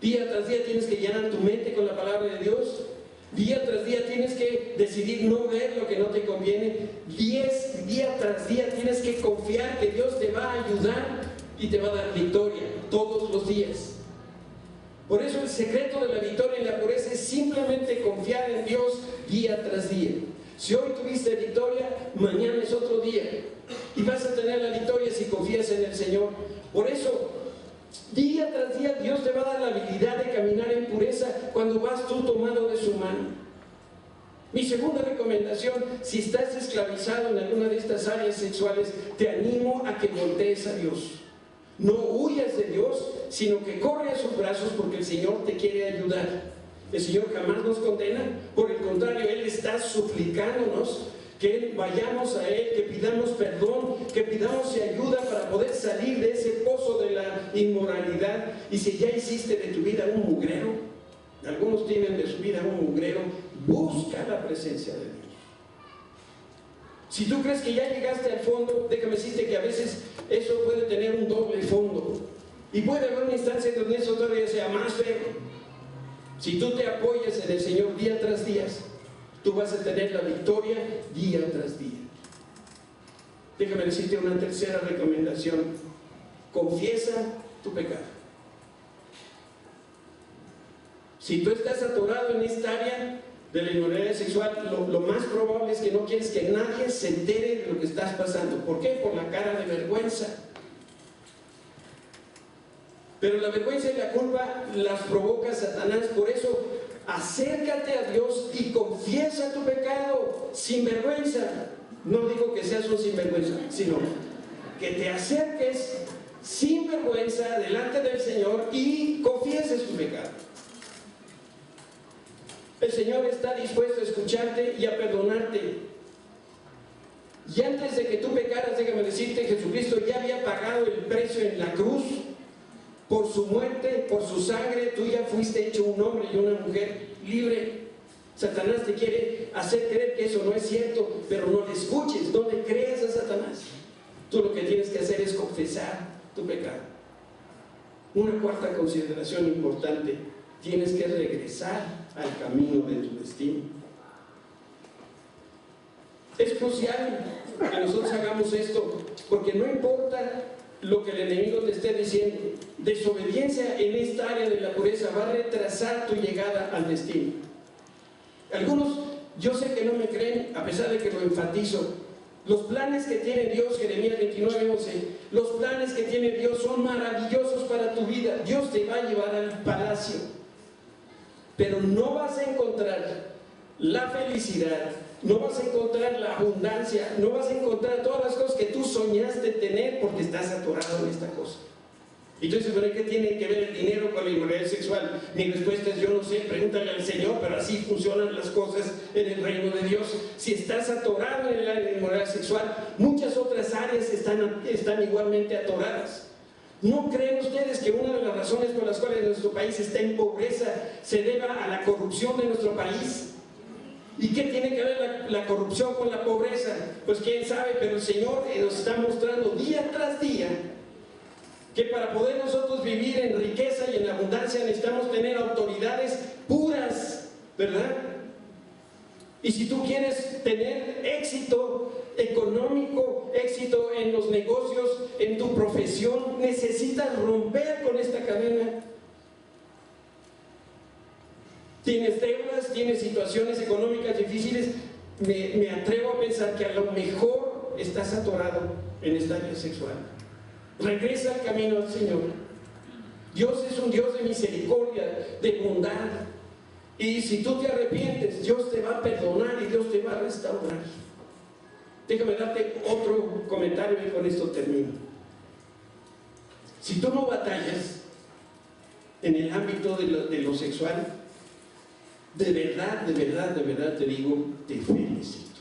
S1: Día tras día tienes que llenar tu mente con la palabra de Dios. Día tras día tienes que decidir no ver lo que no te conviene. Día tras día tienes que confiar que Dios te va a ayudar y te va a dar victoria todos los días. Por eso el secreto de la victoria y la pureza es simplemente confiar en Dios día tras día. Si hoy tuviste victoria, mañana es otro día. Y vas a tener la victoria si confías en el Señor. Por eso, día tras día Dios te va a dar la habilidad de caminar en pureza cuando vas tú tomado de su mano. Mi segunda recomendación, si estás esclavizado en alguna de estas áreas sexuales, te animo a que voltees a Dios. No huyas de Dios, sino que corre a sus brazos porque el Señor te quiere ayudar. El Señor jamás nos condena, por el contrario, Él está suplicándonos que vayamos a Él, que pidamos perdón, que pidamos ayuda para poder salir de ese pozo de la inmoralidad. Y si ya hiciste de tu vida un mugrero, algunos tienen de su vida un mugrero, busca la presencia de Dios. Si tú crees que ya llegaste al fondo, déjame decirte que a veces eso puede tener un doble fondo. Y puede haber una instancia donde eso todavía sea más feo. Si tú te apoyas en el Señor día tras día, tú vas a tener la victoria día tras día. Déjame decirte una tercera recomendación. Confiesa tu pecado. Si tú estás atorado en esta área de la inmoralidad sexual, lo más probable es que no quieres que nadie se entere de lo que estás pasando. ¿Por qué? Por la cara de vergüenza. Pero la vergüenza y la culpa las provoca Satanás. Por eso, acércate a Dios y confiesa tu pecado sin vergüenza. No digo que seas un sinvergüenza, sino que te acerques sin vergüenza delante del Señor y confieses tu pecado. El Señor está dispuesto a escucharte y a perdonarte. Y antes de que tú pecaras, déjame decirte, Jesucristo ya había pagado el precio en la cruz. Por su muerte, por su sangre, tú ya fuiste hecho un hombre y una mujer libre. Satanás te quiere hacer creer que eso no es cierto, pero no le escuches, no le creas a Satanás. Tú lo que tienes que hacer es confesar tu pecado. Una cuarta consideración importante: tienes que regresar al camino de tu destino. Es crucial que nosotros hagamos esto, porque no importa lo que el enemigo te esté diciendo, desobediencia en esta área de la pureza va a retrasar tu llegada al destino. Algunos, yo sé que no me creen, a pesar de que lo enfatizo. Los planes que tiene Dios, Jeremías 29:11, los planes que tiene Dios son maravillosos para tu vida. Dios te va a llevar al palacio, pero no vas a encontrar la felicidad, no vas a encontrar la abundancia, no vas a encontrar todas las cosas que tú soñaste tener, porque estás atorado en esta cosa. Y tú dices, ¿pero qué tiene que ver el dinero con la inmoralidad sexual? Mi respuesta es, yo no sé, pregúntale al Señor, pero así funcionan las cosas en el reino de Dios. Si estás atorado en la inmoralidad sexual, muchas otras áreas están igualmente atoradas. ¿No creen ustedes que una de las razones por las cuales nuestro país está en pobreza se deba a la corrupción de nuestro país? ¿Y qué tiene que ver la corrupción con la pobreza? Pues quién sabe, pero el Señor nos está mostrando día tras día que para poder nosotros vivir en riqueza y en abundancia necesitamos tener autoridades puras, ¿verdad? Y si tú quieres tener éxito económico, éxito en los negocios, en tu profesión, necesitas romper con esta cadena. Tienes deudas, tienes situaciones económicas difíciles. Me atrevo a pensar que a lo mejor estás atorado en esta área sexual. Regresa al camino del Señor. Dios es un Dios de misericordia, de bondad. Y si tú te arrepientes, Dios te va a perdonar y Dios te va a restaurar. Déjame darte otro comentario y con esto termino. Si tú no batallas en el ámbito de lo sexual, de verdad te digo, te felicito.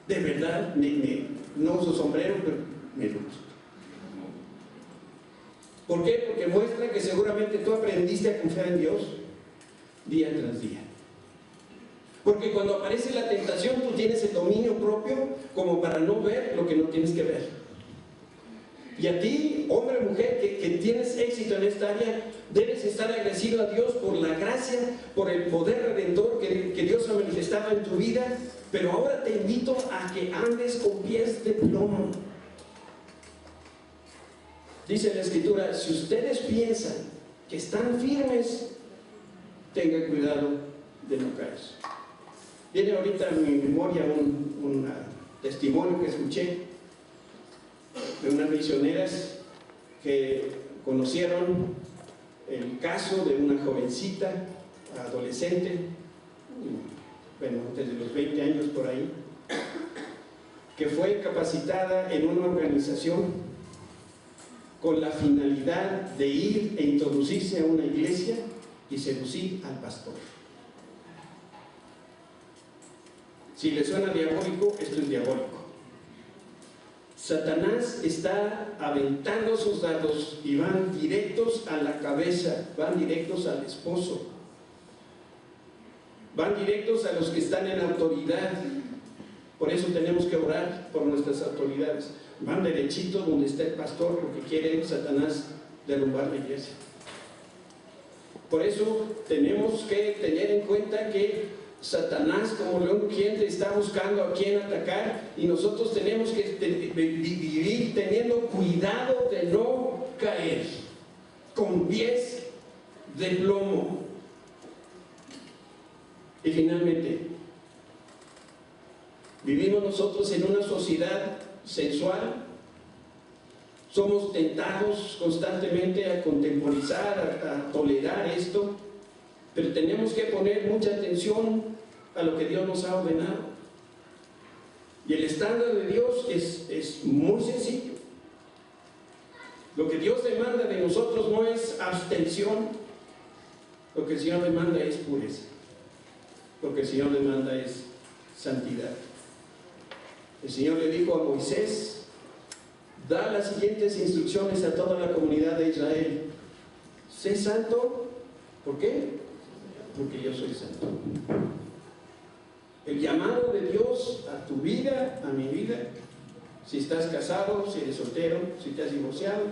S1: De verdad, no uso sombrero, pero me gusta. ¿Por qué? Porque muestra que seguramente tú aprendiste a confiar en Dios día tras día. Porque cuando aparece la tentación, tú tienes el dominio propio como para no ver lo que no tienes que ver. Y a ti, hombre o mujer, que tienes éxito en esta área, debes estar agradecido a Dios por la gracia, por el poder redentor que Dios ha manifestado en tu vida. Pero ahora te invito a que andes con pies de plomo. Dice la Escritura, si ustedes piensan que están firmes, tengan cuidado de no caer. Viene ahorita en mi memoria un testimonio que escuché de unas misioneras que conocieron el caso de una jovencita, adolescente, bueno, desde los 20 años por ahí, que fue capacitada en una organización con la finalidad de ir e introducirse a una iglesia y seducir al pastor. Si le suena diabólico, esto es diabólico. Satanás está aventando sus dardos y van directos a la cabeza, van directos al esposo, van directos a los que están en autoridad. Por eso tenemos que orar por nuestras autoridades. Van derechito donde está el pastor, porque quiere Satanás derrumbar la iglesia. Por eso tenemos que tener en cuenta que Satanás, como león rugiente, está buscando a quién atacar, y nosotros tenemos que vivir teniendo cuidado de no caer con pies de plomo. Y finalmente, vivimos nosotros en una sociedad sensual. Somos tentados constantemente a contemporizar, a tolerar esto, pero tenemos que poner mucha atención a lo que Dios nos ha ordenado. Y el estándar de Dios es muy sencillo. Lo que Dios demanda de nosotros no es abstención, lo que el Señor demanda es pureza, lo que el Señor demanda es santidad. El Señor le dijo a Moisés: da las siguientes instrucciones a toda la comunidad de Israel: sé santo. ¿Por qué? Porque yo soy santo. El llamado de Dios a tu vida, a mi vida, si estás casado, si eres soltero, si te has divorciado,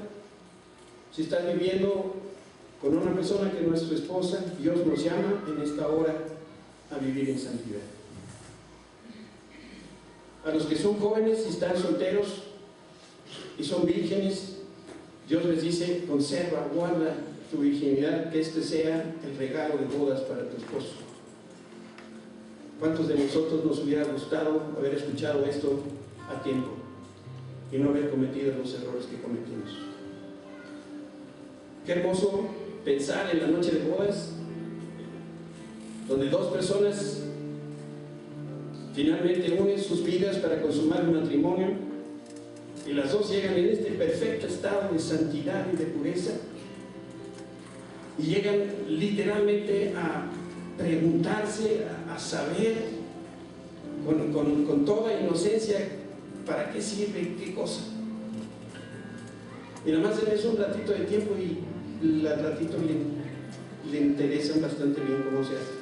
S1: si estás viviendo con una persona que no es tu esposa, Dios nos llama en esta hora a vivir en santidad. A los que son jóvenes y están solteros y son vírgenes, Dios les dice: conserva, guarda tu virginidad, que este sea el regalo de bodas para tu esposo. ¿Cuántos de nosotros nos hubiera gustado haber escuchado esto a tiempo y no haber cometido los errores que cometimos? Qué hermoso pensar en la noche de bodas, donde dos personas finalmente unen sus vidas para consumar el matrimonio, y las dos llegan en este perfecto estado de santidad y de pureza, y llegan literalmente a preguntarse, a saber con toda inocencia para qué sirve, qué cosa. Y nada más es un ratito de tiempo y al ratito le interesan bastante bien cómo se hace.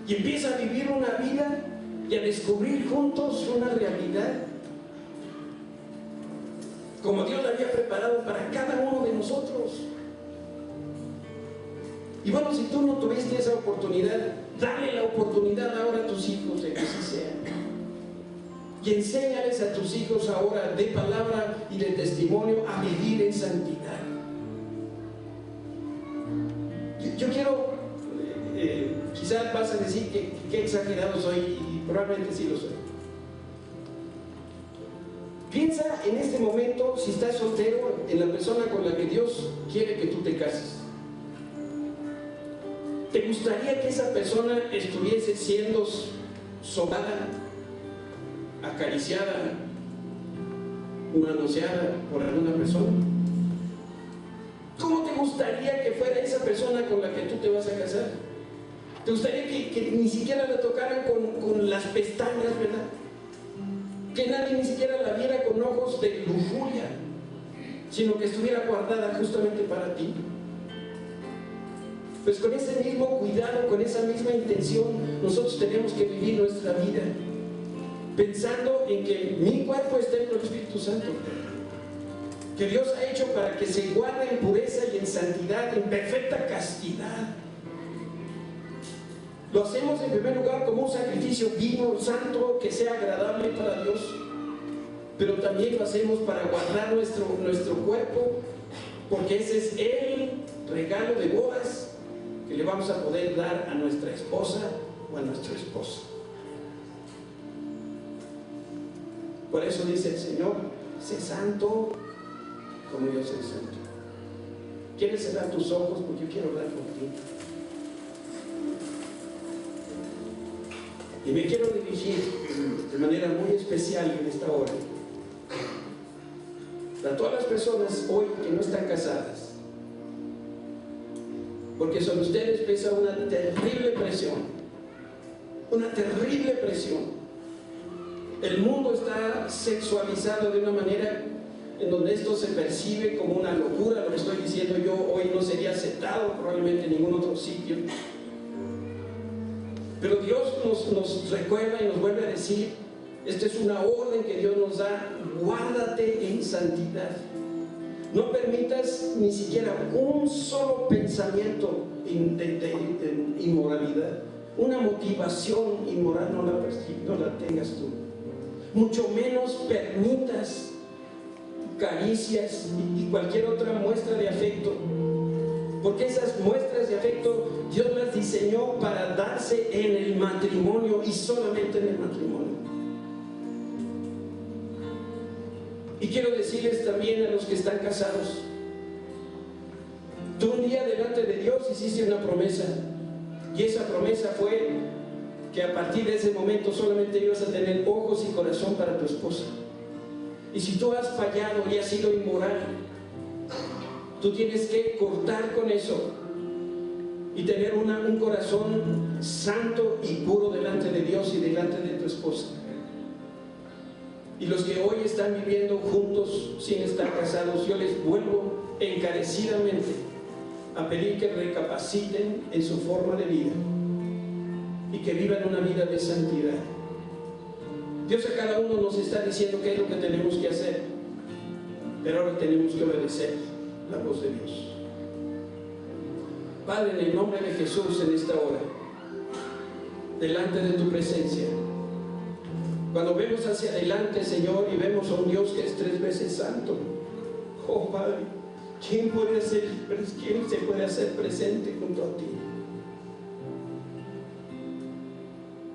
S1: Y empieza a vivir una vida y a descubrir juntos una realidad como Dios la había preparado para cada uno de nosotros. Y bueno, si tú no tuviste esa oportunidad, dale la oportunidad ahora a tus hijos de que así sea. Y enséñales a tus hijos ahora de palabra y de testimonio a vivir en santidad. Yo quiero, quizás vas a decir que exagerado soy, y probablemente sí lo soy. Piensa en este momento, si estás soltero, en la persona con la que Dios quiere que tú te cases. ¿Te gustaría que esa persona estuviese siendo sobada, acariciada, manoseada por alguna persona? ¿Cómo te gustaría que fuera esa persona con la que tú te vas a casar? ¿Te gustaría que ni siquiera la tocaran con las pestañas, verdad? Que nadie ni siquiera la viera con ojos de lujuria, sino que estuviera guardada justamente para ti. Pues con ese mismo cuidado, con esa misma intención, nosotros tenemos que vivir nuestra vida, pensando en que mi cuerpo es templo del Espíritu Santo, que Dios ha hecho para que se guarde en pureza y en santidad, en perfecta castidad. Lo hacemos en primer lugar como un sacrificio vivo, santo, que sea agradable para Dios, pero también lo hacemos para guardar nuestro cuerpo, porque ese es el regalo de bodas que le vamos a poder dar a nuestra esposa o a nuestro esposo. Por eso dice el Señor: sé santo como yo soy santo. ¿Quieres cerrar tus ojos? Porque yo quiero hablar contigo. Y me quiero dirigir de manera muy especial en esta hora a todas las personas hoy que no están casadas, porque sobre ustedes pesa una terrible presión, una terrible presión. El mundo está sexualizado de una manera en donde esto se percibe como una locura. Lo que estoy diciendo yo hoy no sería aceptado probablemente en ningún otro sitio. Pero Dios nos recuerda y nos vuelve a decir, esta es una orden que Dios nos da: guárdate en santidad. No permitas ni siquiera un solo pensamiento de inmoralidad, una motivación inmoral no la tengas tú. Mucho menos permitas caricias y cualquier otra muestra de afecto, porque esas muestras de afecto Dios las diseñó para darse en el matrimonio y solamente en el matrimonio. Y quiero decirles también a los que están casados, tú un día delante de Dios hiciste una promesa, y esa promesa fue que a partir de ese momento solamente ibas a tener ojos y corazón para tu esposa. Y si tú has fallado y has sido inmoral, tú tienes que cortar con eso y tener un corazón santo y puro delante de Dios y delante de tu esposa. Y los que hoy están viviendo juntos sin estar casados, yo les vuelvo encarecidamente a pedir que recapaciten en su forma de vida y que vivan una vida de santidad. Dios a cada uno nos está diciendo qué es lo que tenemos que hacer, pero ahora tenemos que obedecer la voz de Dios. Padre, en el nombre de Jesús, en esta hora, delante de tu presencia, cuando vemos hacia adelante, Señor, y vemos a un Dios que es 3 veces santo, oh Padre, ¿quién se puede hacer presente junto a ti?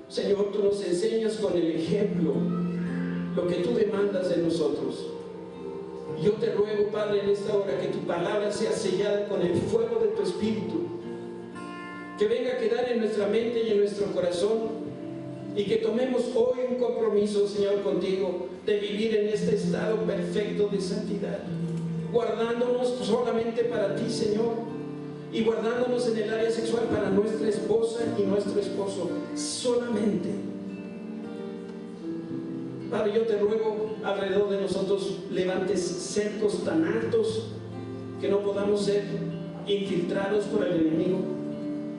S1: Señor, tú nos enseñas con el ejemplo lo que tú demandas de nosotros. Yo te ruego, Padre, en esta hora, que tu palabra sea sellada con el fuego de tu Espíritu, que venga a quedar en nuestra mente y en nuestro corazón, y que tomemos hoy un compromiso, Señor, contigo, de vivir en este estado perfecto de santidad, guardándonos solamente para ti, Señor, y guardándonos en el área sexual para nuestra esposa y nuestro esposo solamente. Padre, yo te ruego, alrededor de nosotros levantes cercos tan altos que no podamos ser infiltrados por el enemigo,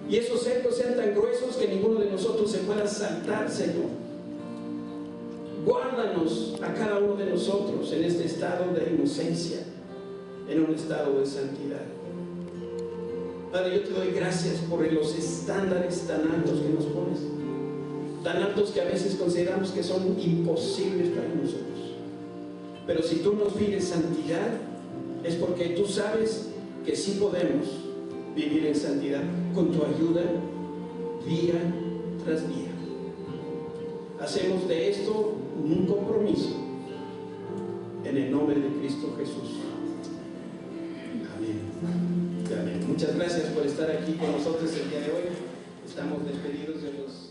S1: y esos cercos sean tan gruesos que ninguno de nosotros se pueda saltar, Señor. Guárdanos a cada uno de nosotros en este estado de inocencia, en un estado de santidad. Padre, yo te doy gracias por los estándares tan altos que nos pones, tan altos que a veces consideramos que son imposibles para nosotros. Pero si tú nos pides santidad, es porque tú sabes que sí podemos vivir en santidad con tu ayuda día tras día. Hacemos de esto un compromiso en el nombre de Cristo Jesús. Amén. Amén. Muchas gracias por estar aquí con nosotros el día de hoy. Estamos despedidos de los